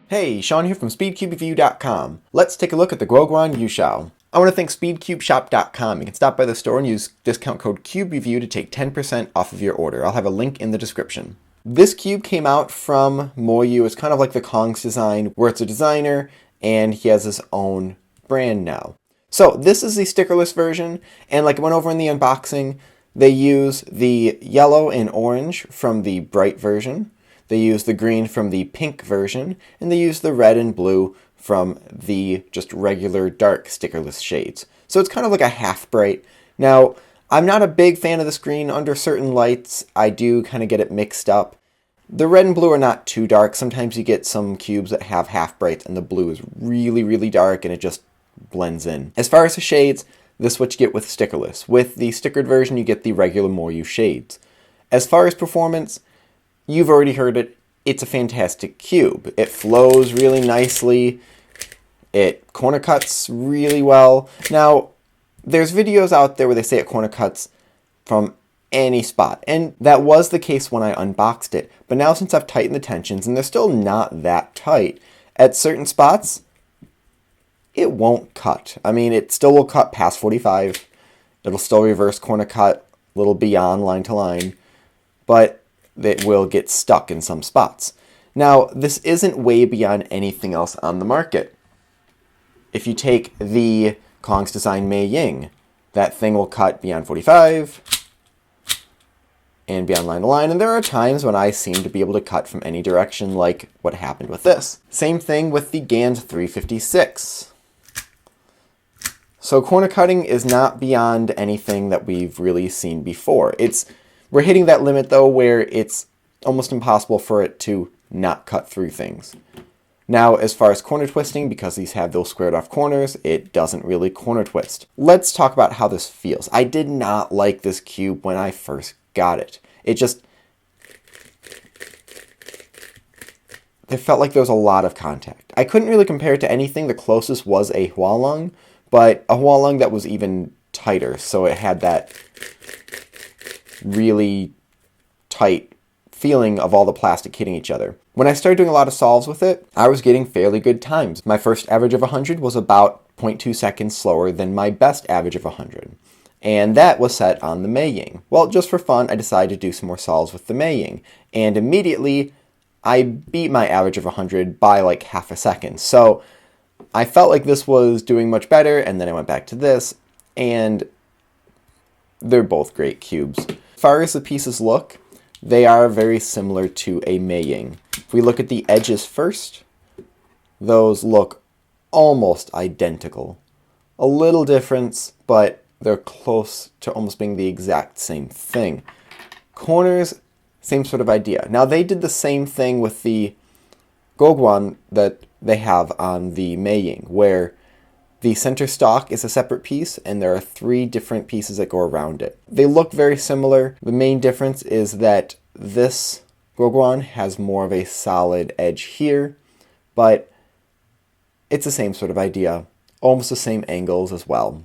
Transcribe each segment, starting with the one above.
Hey, Sean here from SpeedCubeReview.com. Let's take a look at the Guoguan Yueshao. I want to thank SpeedCubeShop.com. You can stop by the store and use discount code CubeReview to take 10% off of your order. I'll have a link in the description. This cube came out from Moyu. It's kind of like the Kong's design, where it's a designer and he has his own brand now. So this is the stickerless version, and like I went over in the unboxing, they use the yellow and orange from the bright version. They use the green from the pink version, and they use the red and blue from the just regular dark stickerless shades. So it's kind of like a half bright. Now, I'm not a big fan of this green. Under certain lights, I do kind of get it mixed up. The red and blue are not too dark. Sometimes you get some cubes that have half brights and the blue is really, really dark and it just blends in. As far as the shades, this is what you get with stickerless. With the stickered version, you get the regular Moyu shades. As far as performance, you've already heard it. It's a fantastic cube. It flows really nicely. It corner cuts really well. Now, there's videos out there where they say it corner cuts from any spot. And that was the case when I unboxed it. But now since I've tightened the tensions, and they're still not that tight, at certain spots, it won't cut. I mean, it still will cut past 45. It'll still reverse corner cut a little beyond line to line. But that will get stuck in some spots. Now, this isn't way beyond anything else on the market. If you take the Kong's Design Mei Ying, that thing will cut beyond 45 and beyond line to line, and there are times when I seem to be able to cut from any direction, like what happened with this. Same thing with the Gans 356. So corner cutting is not beyond anything that we've really seen before. We're hitting that limit, though, where it's almost impossible for it to not cut through things. Now, as far as corner twisting, because these have those squared off corners, it doesn't really corner twist. Let's talk about how this feels. I did not like this cube when I first got it. There felt like there was a lot of contact. I couldn't really compare it to anything. The closest was a Hualong, but a Hualong that was even tighter, so it had that really tight feeling of all the plastic hitting each other. When I started doing a lot of solves with it, I was getting fairly good times. My first average of 100 was about 0.2 seconds slower than my best average of 100. And that was set on the Mei Ying. Well, just for fun, I decided to do some more solves with the Mei Ying. And immediately, I beat my average of 100 by like half a second. So I felt like this was doing much better, and then I went back to this, and they're both great cubes. As far as the pieces look, they are very similar to a Mei Ying. If we look at the edges first, those look almost identical. A little difference, but they're close to almost being the exact same thing. Corners, same sort of idea. Now, they did the same thing with the Guoguan that they have on the Mei Ying, where the center stock is a separate piece, and there are 3 different pieces that go around it. They look very similar. The main difference is that this Guoguan has more of a solid edge here, but it's the same sort of idea. Almost the same angles as well.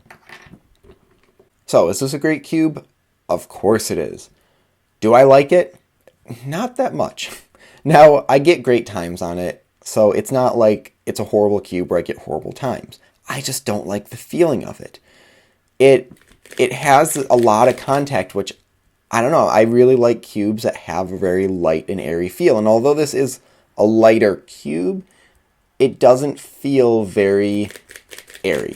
So, is this a great cube? Of course it is. Do I like it? Not that much. Now, I get great times on it, so it's not like it's a horrible cube where I get horrible times. I just don't like the feeling of it. It has a lot of contact, which, I don't know, I really like cubes that have a very light and airy feel. And although this is a lighter cube, it doesn't feel very airy.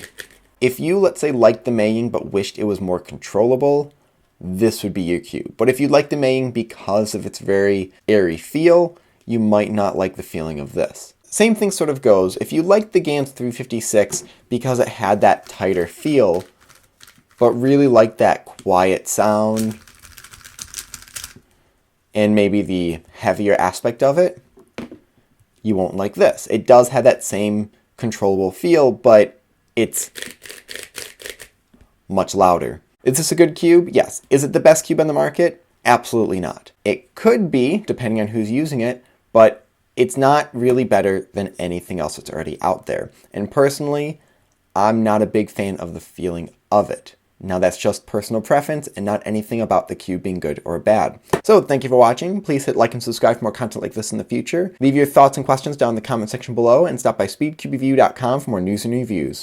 If you, let's say, liked the Mei Ying but wished it was more controllable, this would be your cube. But if you like the Mei Ying because of its very airy feel, you might not like the feeling of this. Same thing sort of goes, if you liked the Gans 356 because it had that tighter feel, but really liked that quiet sound, and maybe the heavier aspect of it, you won't like this. It does have that same controllable feel, but it's much louder. Is this a good cube? Yes. Is it the best cube on the market? Absolutely not. It could be, depending on who's using it, but it's not really better than anything else that's already out there. And personally, I'm not a big fan of the feeling of it. Now that's just personal preference and not anything about the cube being good or bad. So thank you for watching. Please hit like and subscribe for more content like this in the future. Leave your thoughts and questions down in the comment section below and stop by speedcubeview.com for more news and reviews.